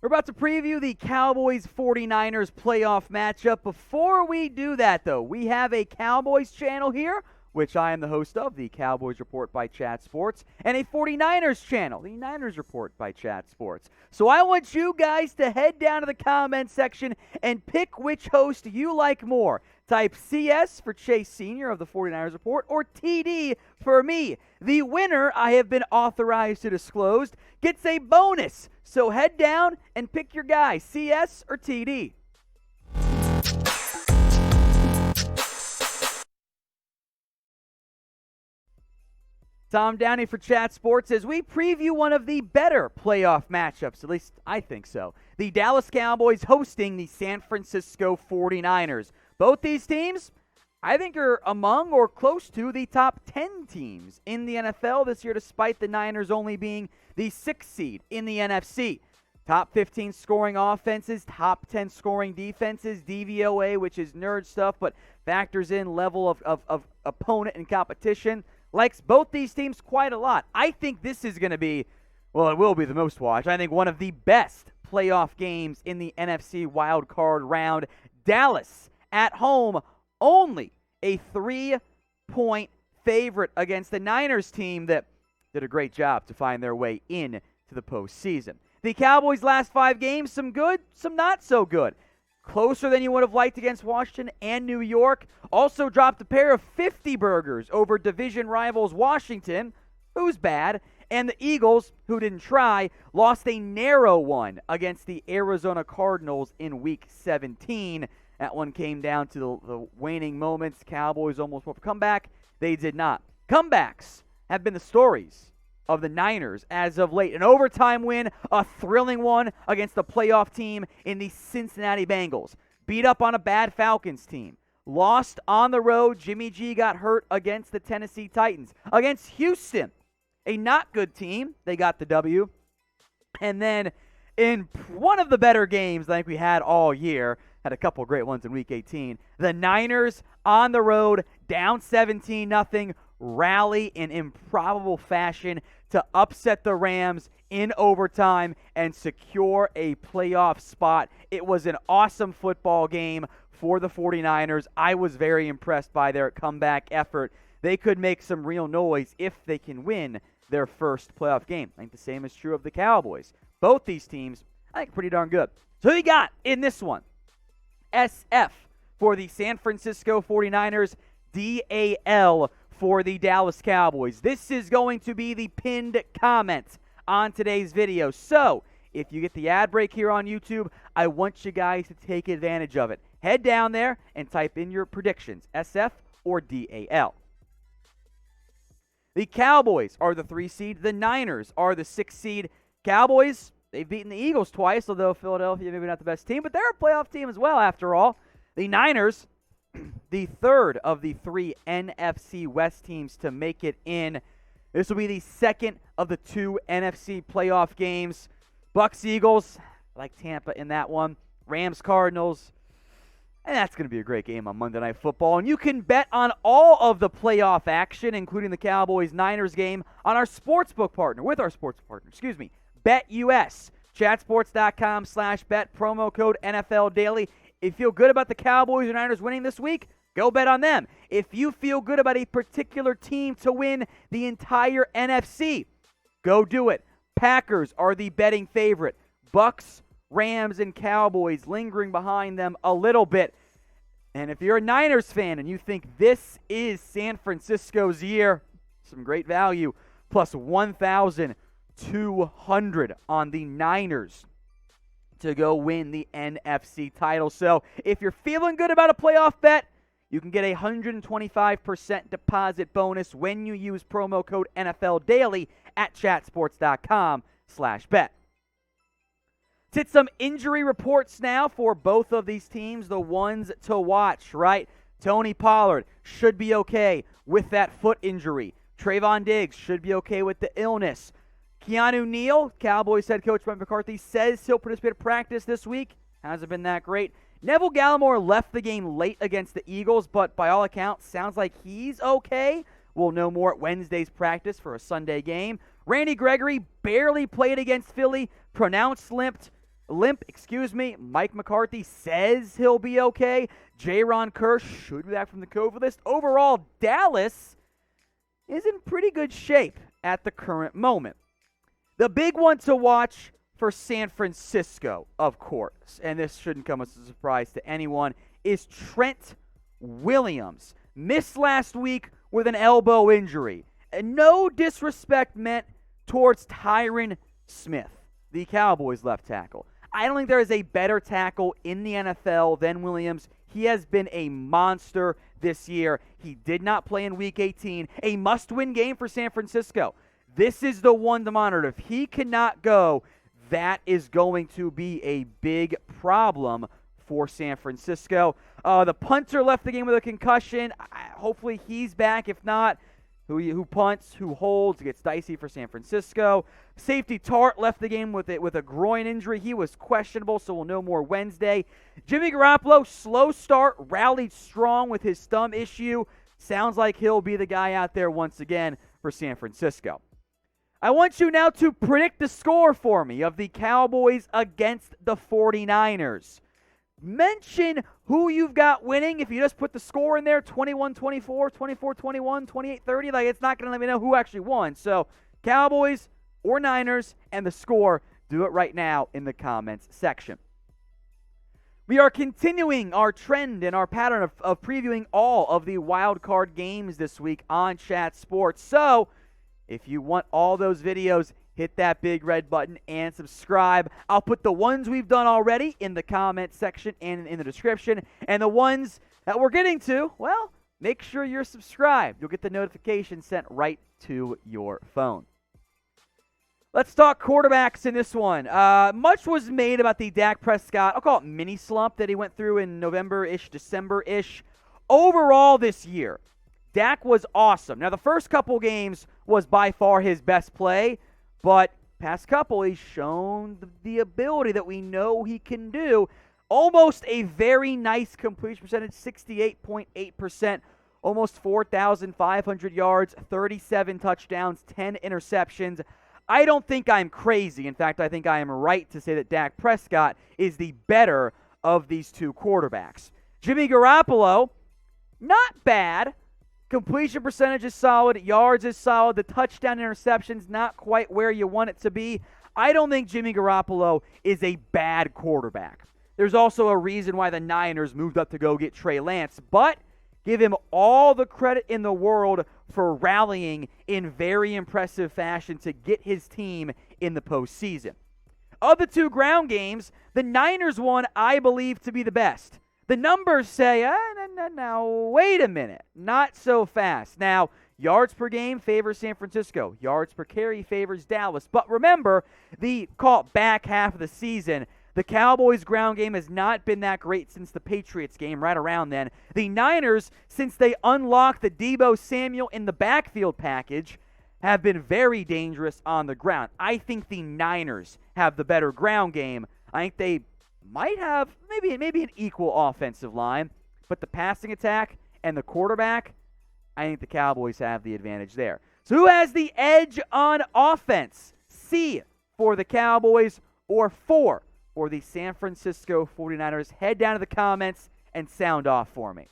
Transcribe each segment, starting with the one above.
We're about to preview the Cowboys 49ers playoff matchup. Before we do that, though, we have a Cowboys channel here, which I am the host of, the Cowboys Report by Chat Sports, and a 49ers channel, the Niners Report by Chat Sports. So I want you guys to head down to the comment section and pick which host you like more. Type CS for Chase Sr. of the 49ers Report or TD for me. The winner, I have been authorized to disclose, gets a bonus. So head down and pick your guy, CS or TD. Tom Downey for Chat Sports as we preview one of the better playoff matchups, at least I think so. The Dallas Cowboys hosting the San Francisco 49ers. Both these teams, I think, are among or close to the top 10 teams in the NFL this year, despite the Niners only being the 6th seed in the NFC. Top 15 scoring offenses, top 10 scoring defenses, DVOA, which is nerd stuff, but factors in level of opponent and competition. Likes both these teams quite a lot. I think this is going to be, well, it will be the most watched. I think one of the best playoff games in the NFC wild card round. Dallas at home, only a 3-point favorite against the Niners team that did a great job to find their way in to the postseason. The Cowboys' last 5 games, some good, some not so good. Closer than you would have liked against Washington and New York. Also dropped a pair of 50 burgers over division rivals Washington, who's bad, and the Eagles, who didn't try, lost a narrow one against the Arizona Cardinals in Week 17. That one came down to the waning moments. Cowboys almost went for a comeback. They did not. Comebacks have been the stories of the Niners as of late. An overtime win, a thrilling one against the playoff team in the Cincinnati Bengals. Beat up on a bad Falcons team. Lost on the road. Jimmy G got hurt against the Tennessee Titans. Against Houston, a not good team, they got the W. And then in one of the better games I think we had all year, had a couple great ones in Week 18, the Niners on the road, down 17-0, rally in improbable fashion to upset the Rams in overtime and secure a playoff spot. It was an awesome football game for the 49ers. I was very impressed by their comeback effort. They could make some real noise if they can win their first playoff game. I think the same is true of the Cowboys. Both these teams, I think, pretty darn good. So who you got in this one? SF for the San Francisco 49ers, DAL for the Dallas Cowboys. This is going to be the pinned comment on today's video. So, if you get the ad break here on YouTube, I want you guys to take advantage of it. Head down there and type in your predictions, SF or DAL. The Cowboys are the 3 seed. The Niners are the 6 seed. Cowboys, they've beaten the Eagles twice, although Philadelphia maybe not the best team, but they're a playoff team as well after all. The Niners, the third of the 3 NFC West teams to make it in. This will be the second of the 2 NFC playoff games. Bucs, Eagles, I like Tampa in that one. Rams, Cardinals, and that's going to be a great game on Monday Night Football. And you can bet on all of the playoff action, including the Cowboys-Niners game, on our sportsbook partner, BetUS. Chatsports.com/bet, promo code NFL Daily. If you feel good about the Cowboys or Niners winning this week, go bet on them. If you feel good about a particular team to win the entire NFC, go do it. Packers are the betting favorite. Bucks, Rams, and Cowboys lingering behind them a little bit. And if you're a Niners fan and you think this is San Francisco's year, some great value, plus 1,200 on the Niners to go win the NFC title. So if you're feeling good about a playoff bet, you can get a 125% deposit bonus when you use promo code NFL Daily at chatsports.com/bet. Let's hit some injury reports now for both of these teams, the ones to watch, right? Tony Pollard should be okay with that foot injury. Trevon Diggs should be okay with the illness. Keanu Neal, Cowboys head coach Mike McCarthy, says he'll participate in practice this week. Hasn't been that great. Neville Gallimore left the game late against the Eagles, but by all accounts, sounds like he's okay. We'll know more at Wednesday's practice for a Sunday game. Randy Gregory barely played against Philly, pronounced limped. Mike McCarthy says he'll be okay. Jaron Kearse should be back from the COVID list. Overall, Dallas is in pretty good shape at the current moment. The big one to watch for San Francisco, of course, and this shouldn't come as a surprise to anyone, is Trent Williams. Missed last week with an elbow injury. And no disrespect meant towards Tyron Smith, the Cowboys left tackle. I don't think there is a better tackle in the NFL than Williams. He has been a monster this year. He did not play in Week 18, a must-win game for San Francisco. This is the one to monitor. If he cannot go, that is going to be a big problem for San Francisco. The punter left the game with a concussion. Hopefully he's back. If not, who punts, who holds. It gets dicey for San Francisco. Safety Tartt left the game with a groin injury. He was questionable, so we'll know more Wednesday. Jimmy Garoppolo, slow start, rallied strong with his thumb issue. Sounds like he'll be the guy out there once again for San Francisco. I want you now to predict the score for me of the Cowboys against the 49ers. Mention who you've got winning. If you just put the score in there, 21-24, 24-21, 28-30, like it's not going to let me know who actually won. So Cowboys or Niners and the score, do it right now in the comments section. We are continuing our trend and our pattern of previewing all of the wild card games this week on Chat Sports. So if you want all those videos, hit that big red button and subscribe. I'll put the ones we've done already in the comment section and in the description. And the ones that we're getting to, well, make sure you're subscribed. You'll get the notification sent right to your phone. Let's talk quarterbacks in this one. Much was made about the Dak Prescott, I'll call it mini slump that he went through in November-ish, December-ish. Overall this year, Dak was awesome. Now, the first couple games was by far his best play, but past couple, he's shown the ability that we know he can do. Almost a very nice completion percentage, 68.8%, almost 4,500 yards, 37 touchdowns, 10 interceptions. I don't think I'm crazy. In fact, I think I am right to say that Dak Prescott is the better of these two quarterbacks. Jimmy Garoppolo, not bad. Completion percentage is solid. Yards is solid. The touchdown interceptions not quite where you want it to be. I don't think Jimmy Garoppolo is a bad quarterback. There's also a reason why the Niners moved up to go get Trey Lance, but give him all the credit in the world for rallying in very impressive fashion to get his team in the postseason. Of the two ground games, the Niners won, I believe, to be the best. The numbers say, now, wait a minute, not so fast. Now, yards per game favors San Francisco. Yards per carry favors Dallas. But remember, the back half of the season, the Cowboys' ground game has not been that great since the Patriots game right around then. The Niners, since they unlocked the Deebo Samuel in the backfield package, have been very dangerous on the ground. I think the Niners have the better ground game. I think they might have maybe an equal offensive line, but the passing attack and the quarterback, I think the Cowboys have the advantage there. So who has the edge on offense? C for the Cowboys or 4 for the San Francisco 49ers? Head down to the comments and sound off for me.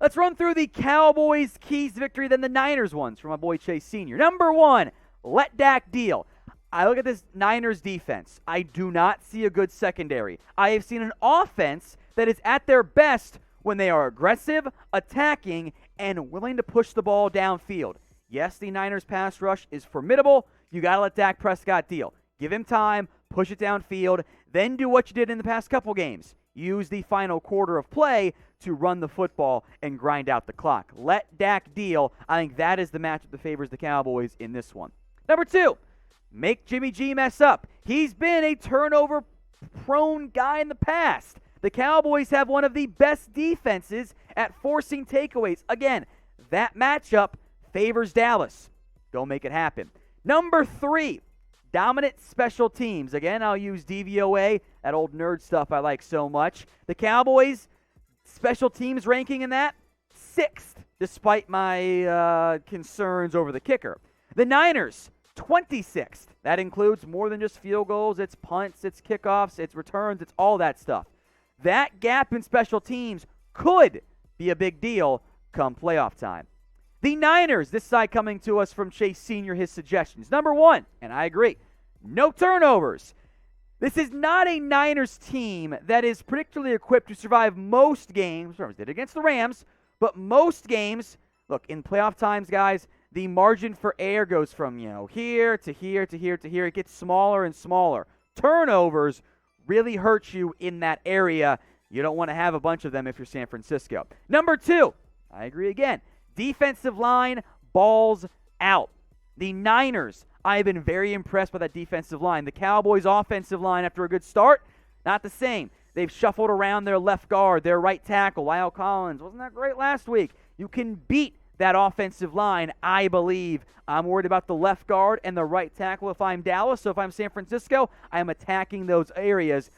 Let's run through the Cowboys' keys to victory, then the Niners ones from my boy Chase Sr. Number 1, let Dak deal. I look at this Niners defense. I do not see a good secondary. I have seen an offense that is at their best when they are aggressive, attacking, and willing to push the ball downfield. Yes, the Niners pass rush is formidable. You got to let Dak Prescott deal. Give him time, push it downfield, then do what you did in the past couple games. Use the final quarter of play to run the football and grind out the clock. Let Dak deal. I think that is the matchup that favors the Cowboys in this one. Number 2, make Jimmy G mess up. He's been a turnover-prone guy in the past. The Cowboys have one of the best defenses at forcing takeaways. Again, that matchup favors Dallas. Go make it happen. Number 3, dominant special teams. Again, I'll use DVOA, that old nerd stuff I like so much. The Cowboys, special teams ranking in that, 6th, despite my concerns over the kicker. The Niners, 26th. That includes more than just field goals. It's punts, it's kickoffs, it's returns, it's all that stuff. That gap in special teams could be a big deal come playoff time. The Niners, this side coming to us from Chase Sr., his suggestions. Number 1, and I agree, no turnovers. This is not a Niners team that is particularly equipped to survive most games. Rams did against the Rams, but most games, look, in playoff times, guys, the margin for error goes from, here to here to here to here. It gets smaller and smaller. Turnovers really hurt you in that area. You don't want to have a bunch of them if you're San Francisco. Number 2, I agree again. Defensive line, balls out. The Niners, I have been very impressed by that defensive line. The Cowboys' offensive line, after a good start, not the same. They've shuffled around their left guard, their right tackle, Lyle Collins. Wasn't that great last week? You can beat that offensive line, I believe. I'm worried about the left guard and the right tackle if I'm Dallas. So if I'm San Francisco, I'm attacking those areas.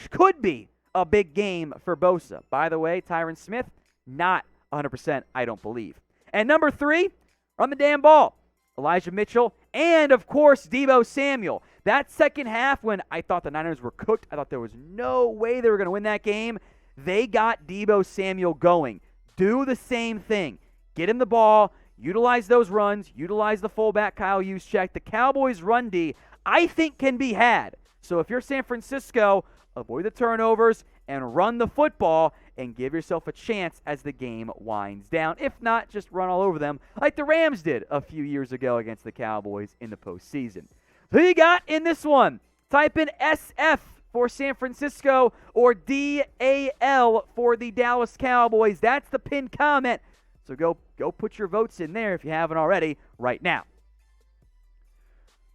Could be a big game for Bosa. By the way, Tyron Smith, not 100%, I don't believe. And number 3, run the damn ball. Elijah Mitchell, and, of course, Deebo Samuel. That second half when I thought the Niners were cooked, I thought there was no way they were going to win that game, they got Deebo Samuel going. Do the same thing. Get him the ball, utilize those runs, utilize the fullback Kyle Juszczyk. The Cowboys' run D, I think, can be had. So if you're San Francisco, avoid the turnovers and run the football and give yourself a chance as the game winds down. If not, just run all over them like the Rams did a few years ago against the Cowboys in the postseason. Who you got in this one? Type in SF for San Francisco or DAL for the Dallas Cowboys. That's the pinned comment. So go put your votes in there if you haven't already right now.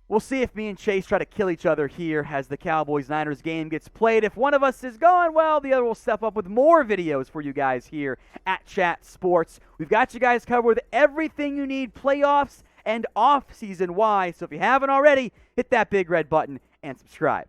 We'll see if me and Chase try to kill each other here as the Cowboys-Niners game gets played. If one of us is gone, well, the other will step up with more videos for you guys here at Chat Sports. We've got you guys covered with everything you need playoffs and off-season wise. So if you haven't already, hit that big red button and subscribe.